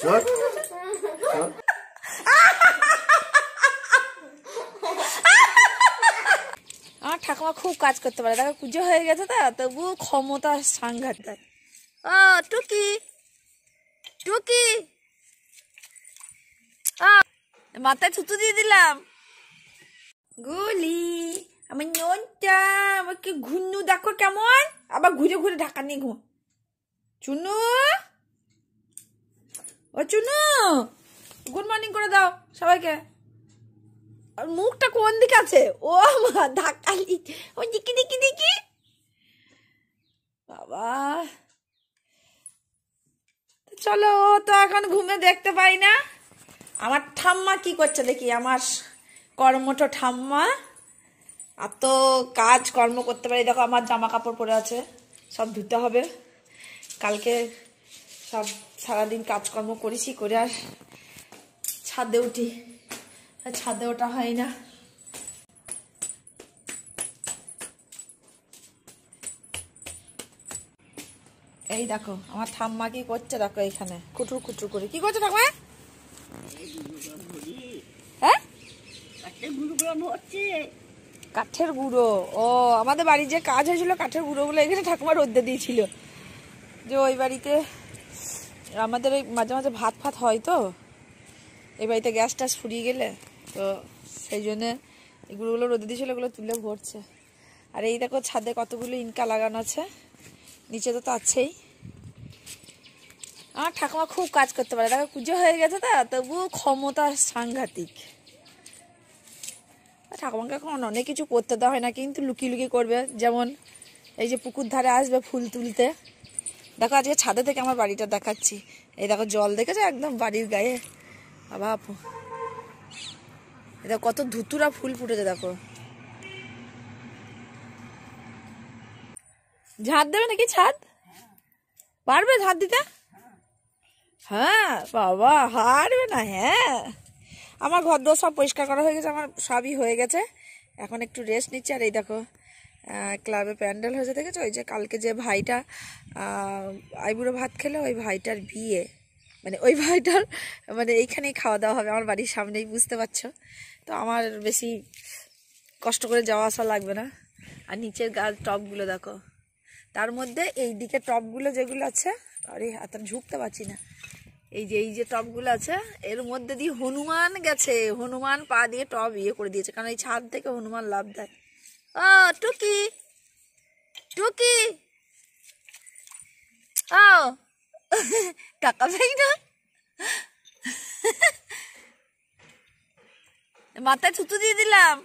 আমার ঠাকুমা খুব কাজ করতে পারে, দেখো পুজো হয়ে গেছে তা তবু ক্ষমতা সাংঘাতিক। ও টুকি টুকি, মাথায় থুতু দিয়ে দিলাম। গুলি আমার ননটা আমাকে ঘুন্নু দেখো কেমন, আবার ঘুরে ঘুরে ঢাকা নিয়ে ঘুম। চুনু, ও চুনু, গুড মর্নিং করে দাও সবাইকে। আর মুখটা কোন দিকে আছে? ও মা ধাক্কালি, ও দিকি দিকি দিকি বাবা। চলো, ও তো এখন ঘুমে দেখতে পাই না। আমার ঠাম্মা কি করছে দেখি, আমার কর্মঠ ঠাম্মা এত কাজ কর্ম করতে পারি। দেখো আমার জামা কাপড় পরে আছে, সব ধুতে হবে কালকে। সব সারাদিন কাজকর্ম করেছি, করে আর ছাদে উঠি, ছাদে ওঠা হয় না। এই দেখো আমার ঠাম্মা কি করছে, দেখো এখানে কুটুর কুটুর করে কি করছে ঠাম্মা? হ্যাঁ, কাঠের গুঁড়ো। ও আমাদের বাড়ির যে কাজ হয়েছিল কাঠের গুঁড়ো গুলো এখানে ঠাকুমা রোদ্দে দিয়েছিল, যে ওই বাড়িতে আমাদের ওই মাঝে মাঝে ভাত ফাত হয় তো, এই বাড়িতে গ্যাস ট্যাস ফুরিয়ে গেলে তো সেই জন্যে এই গুঁড়োগুলো রোদে দিয়েছিল, ওগুলো তুলে ভরছে। আর এই দেখো ছাদে কতগুলো ইনকা লাগানো আছে, নিচে তো আছেই। আমার ঠাকুমা খুব কাজ করতে পারে, দেখো পুজো হয়ে গেছে তা তবু ক্ষমতা সাংঘাতিক। ঠাকুমাকে এখন অনেক কিছু করতে দেওয়া হয় না, কিন্তু লুকিয়ে লুকিয়ে করবে। যেমন এই যে পুকুর ধারে আসবে ফুল তুলতে, দেখো আজকে ছাদে থেকে আমার বাড়িটা দেখাচ্ছি। এই দেখো জল দেখেছো একদম বাড়ির গায়ে, বাবা এটা কত ধুতুরা ফুল ফুটেছে দেখো। ঝাড় দেবে নাকি? ছাদ পারবে ঝাড় দিতে? হ্যাঁ বাবা, হারবে না। হ্যাঁ, আমার ঘর দোর সব পরিষ্কার করা হয়ে গেছে, আমার সবই হয়ে গেছে, এখন একটু রেস্ট নিচ্ছি। আর এই দেখো ক্লাবে প্যান্ডেল হয়েছে দেখেছো, ওই যে কালকে যে ভাইটা আইবুড়ো ভাত খেলে ওই ভাইটার বিয়ে, মানে ওই ভাইটার মানে এইখানেই খাওয়া দাওয়া হবে আমার বাড়ির সামনেই, বুঝতে পারছো তো। আমার বেশি কষ্ট করে যাওয়া আসা লাগবে না। আর নিচের গাছ টবগুলো দেখো, তার মধ্যে এই দিকে টবগুলো যেগুলো আছে, আরে এত ঝুঁকতে পারছি না, এই যে টবগুলো আছে এর মধ্যে দিয়ে হনুমান গেছে, হনুমান পা দিয়ে টব ইয়ে করে দিয়েছে, কারণ এই ছাদ থেকে হনুমান লাভ দেয়। ও টুকি টুকি, ও কাকা ভাই না, মাথায় থুতু দিয়ে দিলাম।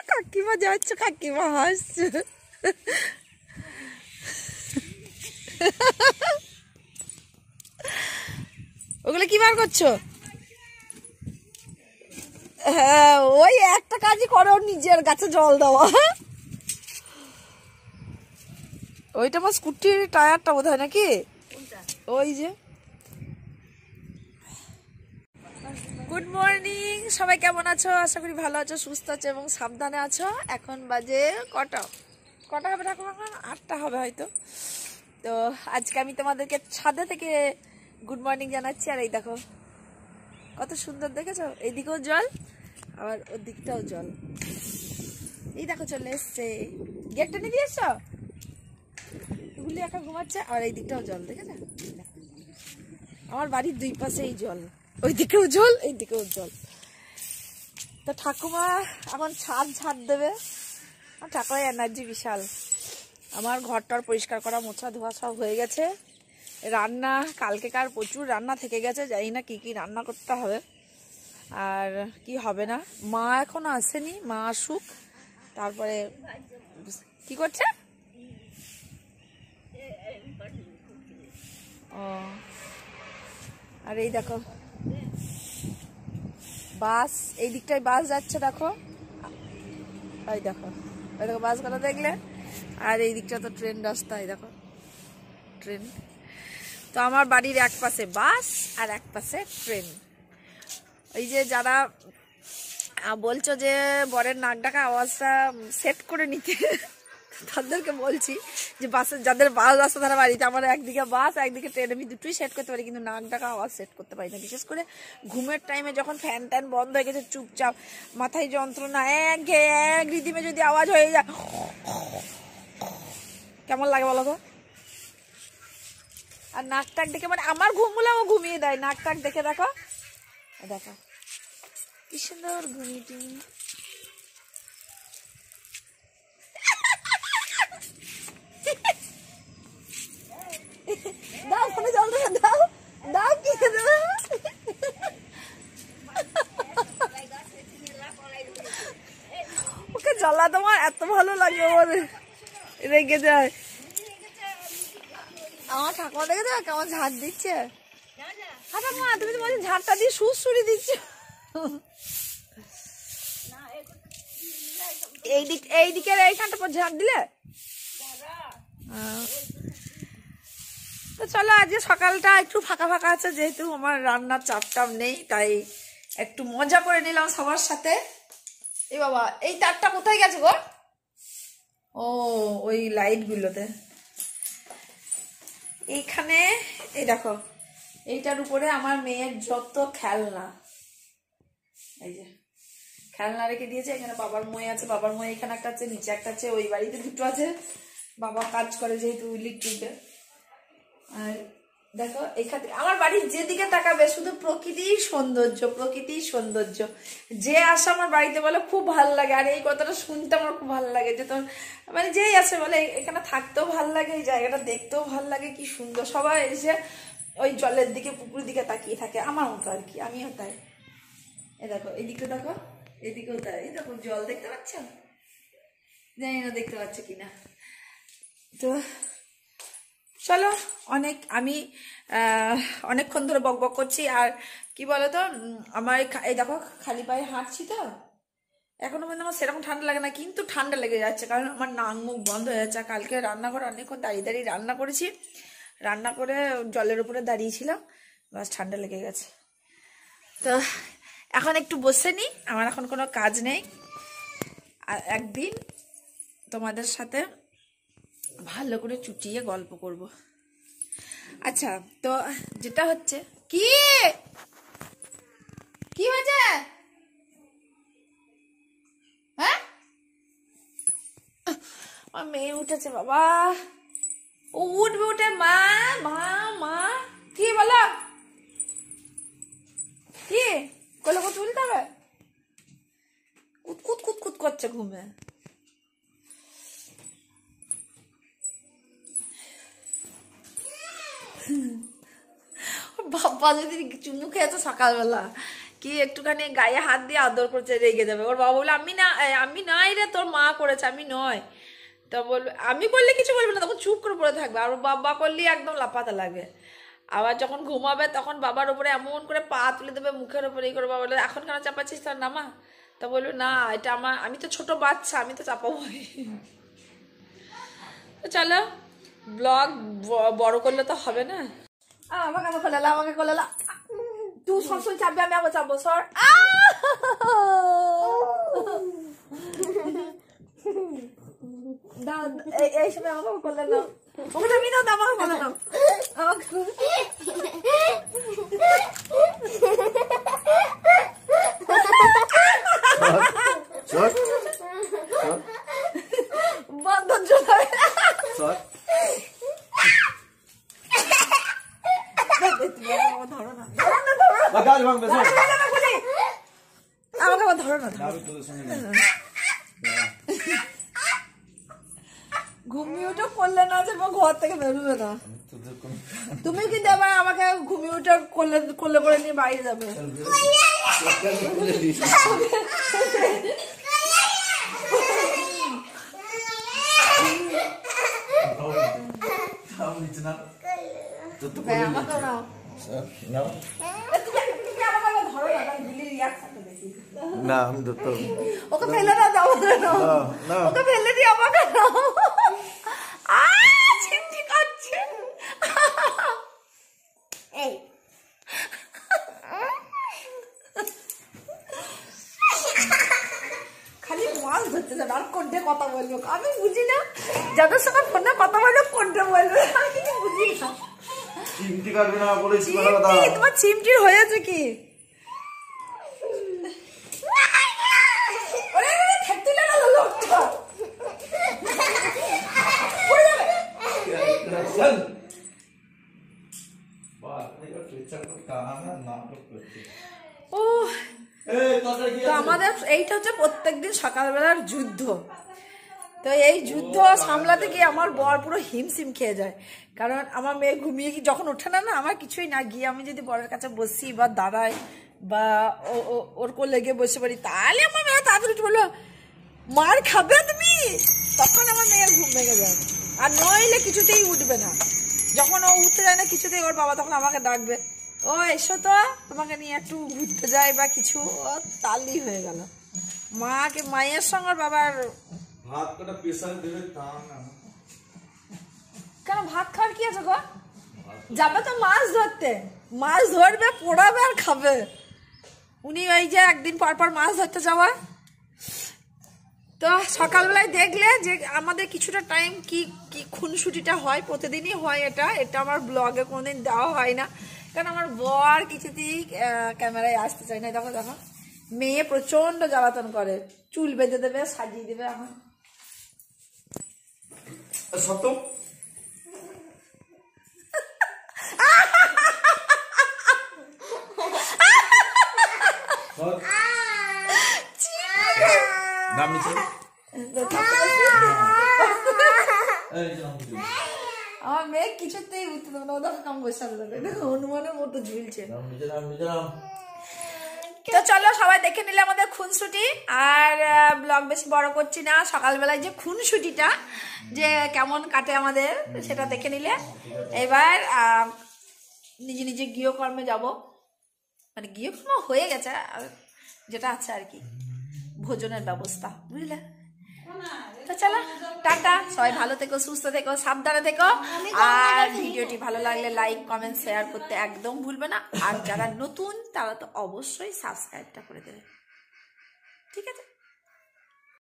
কাকিমা যাচ্ছ, কাকিমা হাসছে। ওগুলো কি বার করছো? হ্যাঁ, ওই একটা কাজই করো, নিজের গাছে জল দেওয়া। ওইটা আমার স্কুটির টায়ারটা বোধ হয় নাকি, ওই যে। গুড মর্নিং, সবাই কেমন আছো? আশা করি ভালো আছো, সুস্থ আছো এবং সাবধানে আছো। এখন বাজে কটা হবে ঠাকুর? এখন 8টা হবে হয়তো। তো আজকে আমি তোমাদেরকে ছাদে থেকে গুড মর্নিং জানাচ্ছি। আর এই দেখো কত সুন্দর দেখেছো, এইদিকেও জল আবার ওর দিকটাও জল। এই দেখো চলে এসছে, গেটটা নিয়ে দিয়ে এসছো, এগুলি একা ঘুমাচ্ছে। আর এই দিকটাও জল দেখেছো, আমার বাড়ির দুই পাশেই জল, ওই দিকেও জল এই দিকেও জল। তো ঠাকুমা এখন ছাদ ঝাড় দেবে, ঠাকুমার এনার্জি বিশাল। আমার ঘরটার পরিষ্কার করা মোছা ধোয়া সব হয়ে গেছে। রান্না কালকেকার প্রচুর রান্না থেকে গেছে, জানি না কি কি রান্না করতে হবে আর কি হবে না। মা এখনো আসেনি, মা আসুক তারপরে। কি করছে? ও, আর এই দেখো বাস, এই দিকটায় বাস যাচ্ছে দেখো, ওই দেখো বাসগুলো দেখলে। আর এই দিকটা তো ট্রেন রাস্তা, এই দেখো ট্রেন। তো আমার বাড়ির এক পাশে বাস আর এক পাশে ট্রেন। ওই যে যারা বলছো যে বরের নাক ডাকা আওয়াজটা সেট করে নিতে, তাদেরকে বলছি যে বাসে যাদের বাস রাস্তা ধারা বাড়িতে, আমার একদিকে বাস একদিকে ট্রেন, আমি দুটোই সেট করতে পারি, কিন্তু নাক ডাকা আওয়াজ সেট করতে পারি না। বিশেষ করে ঘুমের টাইমে যখন ফ্যান ট্যান বন্ধ হয়ে গেছে, চুপচাপ মাথায় যন্ত্রণা, এক রিদিমে যদি আওয়াজ হয়ে যায়, কেমন লাগে বলো তো? আর নাক টাক দেখে মানে আমার ঘুমগুলো ও ঘুমিয়ে দেয়, নাক টাক দেখে দেখো দেখো কি সুন্দর ঘুমিয়ে টুমি। দাও ফোনে জল দেবে, দাও দাও, কি দেবে? ওকে জ্বালা তোমার এত ভালো লাগে, ওর রেগে যায়। আমার ঠাকুমা দেখে দেবে কেমন ঝাড় দিচ্ছে। হ্যাঁ ঠাকুমা, তুমি তো বলছো ঝাড়টা দিয়ে সুড়সুড়ি দিচ্ছে। এইদিকের এইখানটা পর ঝাড় দিলে। তো চলো, আজকে সকালটা একটু ফাঁকা ফাঁকা আছে, যেহেতু আমার রান্নার চাপটাপ নেই, তাই একটু মজা করে নিলাম সবার সাথে। এই বাবা, এই তারটা কোথায় গেছে গো? ও, ওই লাইট গুলোতে। এইখানে এই দেখো, এইটার উপরে আমার মেয়ের যত খেলনা, এই যে খেলনা রেখে দিয়েছে। এখানে বাবার মই আছে, বাবার মই এখানে একটা আছে, নিচে একটা আছে, ওই বাড়িতে দুটো আছে। বাবা কাজ করে যেহেতু ইলেকট্রিকে। আর দেখো এখানে আমার বাড়ির যেদিকে তাকাবে শুধু প্রকৃতির সৌন্দর্য, প্রকৃতির সৌন্দর্য। যে আসে আমার বাড়িতে বলে খুব ভালো লাগে, আর এই কথাটা শুনতে আমার খুব ভালো লাগে, যে তোর মানে যেই আছে বলে এখানে থাকতেও ভালো লাগে, এই জায়গাটা দেখতেও ভালো লাগে, কি সুন্দর। সবাই এসে ওই জলের দিকে, পুকুরের দিকে তাকিয়ে থাকে, আমার মতো আর কি, আমিও তাই। এ দেখো এদিকে দেখো, এদিকেও তাই। এই দেখো জল দেখতে পাচ্ছ, জানি না দেখতে পাচ্ছ কিনা। তো চলো, আমি অনেকক্ষণ ধরে বক বক করছি। আর কি বলতো, আমার এই দেখো খালি পায়ে হাঁটছি তো, এখনো পর্যন্ত আমার সেরকম ঠান্ডা লাগে না, কিন্তু ঠান্ডা লেগে যাচ্ছে, কারণ আমার নাক মুখ বন্ধ হয়ে যাচ্ছে। কালকে রান্নাঘর অনেকক্ষণ দাঁড়িয়ে দাঁড়িয়ে রান্না করেছি, রান্না করে জলের উপরে দাঁড়িয়েছিলাম, বাস ঠান্ডা লেগে গেছে। তো এখন একটু বসে নি, আমার এখন কোনো কাজ নেই, আর একদিন তোমাদের সাথে ভালো করে চুটিয়ে গল্প করব। আচ্ছা, তো যেটা হচ্ছে কি কি হয়েছে, হ্যাঁ আমার মেয়ে উঠেছে বাবা, ও উঠবে, উঠে মা মা মা, কি বলো, কি কোলে করে তুলতে হবে, কুতকুত কুতকুত করছে ঘুমে। বাবা যদি চুমু খেয়েছে সকালবেলা, কি একটুখানি গায়ে হাত দিয়ে আদর করছে, রেগে যাবে। ওর বাবা বলে আমি নাই রে, তোর মা করেছে, আমি নয়। তো বলবে আমি করলে কিছু বলবে না, তখন চুপ করে পড়ে থাকবে। আর বাবা করলেই একদম লাফাতে লাগবে। আবার যখন ঘুমাবে তখন বাবার উপরে এমন করে পা তুলে দেবে, মুখের উপরে এই করে। বাবা বলে এখন কেন চাপাচ্ছিস তোর নামা? তা বলবে না, এটা আমি তো ছোট বাচ্চা, আমি তো চাপাবোই। তো চলো, ব্লগ বড় করলে তো হবে না। আমাকে করলে তুই সবসময় চাপবে, আমি আবার চাপবো, সর। দাও, এই সময় আমাকে করলে দাও, ওকে তুমি দাও, আমাকে বলে দাও, বন্ধন চলে আমাকে আবার ধরো না, ঘুমিয়ে উঠে করলে না যে ঘর থেকে বেরোবে না। তুমি কিন্তু আবার আমাকে ঘুমিয়ে উঠে করলে করে নিয়ে বাইরে যাবে। না আমি ধরতে ওকে ফেলে দাও, ওকে ফেলে দিও আমাকে। খালি মাছ ধরতে যাবে আর কোনটা কথা বলবো আমি বুঝি না। যাদের সঙ্গে ফোনে কথা বলবে কোনটা বলবে আমি কিছু বুঝি না। চিমটি কাটবে না বলেছি তোমার চিমটির হয়েছে কি? তো আমাদের এইটা হচ্ছে প্রত্যেকদিন সকালবেলার যুদ্ধ। তো এই যুদ্ধ সামলাতে গিয়ে আমার বর পুরো হিমশিম খেয়ে যায়, কারণ আমার মেয়ে ঘুমিয়ে যখন ওঠে না আমার কিছুই না, গিয়ে আমি যদি বরের কাছে বসি বা দাঁড়াই বা ওর কোলে লেগে বসে পারি, তাহলে আমার মেয়ে তাড়াতাড়ি বললো মার খাবে তুমি, তখন আমার মেয়ের ঘুম ভেঙে যায়। আর নইলে কিছুতেই উঠবে না। যখন ও উঠতে যায় না কিছুতেই, ওর বাবা তখন আমাকে ডাকবে, ও এসো তো তোমাকে নিয়ে একটু ঘুরতে যায় বা কিছু, ও তালি হয়ে গেল। মায়ের সঙ্গে বাবার ভাত কটা প্রেসার দেবে তা না। কেন ভাত খাওয়ার কি আছে গো? যাবে তো মাছ ধরতে, মাছ ধরবে, পোড়াবে আর খাবে। উনি ওই যে একদিন পর পর মাছ ধরতে যাওয়া। তো সকালবেলায় দেখলে যে আমাদের কিছুটা টাইম কি খুনসুটিটা হয়, প্রতিদিনই হয়। এটা আমার ব্লগে কোনোদিন দেওয়া হয় না, কারণ আমার বর কিছুতেই ক্যামেরায় আসতে চায় না। দেখো দেখো মেয়ে প্রচন্ড জ্বালাতন করে, চুল বেঁধে দেবে, সাজিয়ে দেবে। এখন সত্য আমার মেয়ে কিছুতেই উঠতে দেবে না, ওদের কাম বসে যাবে, হনুমানের মতো ঝুলছে। তো চলো সবাই দেখে নিলে আমাদের খুনসুটি, আর ব্লগ বেশি বড় করছি না। সকালবেলায় যে খুনসুটিটা যে কেমন কাটে আমাদের সেটা দেখে নিলে। এবার নিজে নিজে গৃহকর্মে যাব, মানে গৃহকর্ম হয়ে গেছে, আর যেটা আছে আর কি ভোজনের ব্যবস্থা, বুঝলে। তো চলো টাটা, সবাই ভালো থেকো, সুস্থ থেকো, সাবধানে থেকো। আর ভিডিওটি ভালো লাগলে লাইক কমেন্ট শেয়ার করতে একদম ভুলবে না। আর যারা নতুন তারা তো অবশ্যই সাবস্ক্রাইবটা করে দেবে, ঠিক আছে।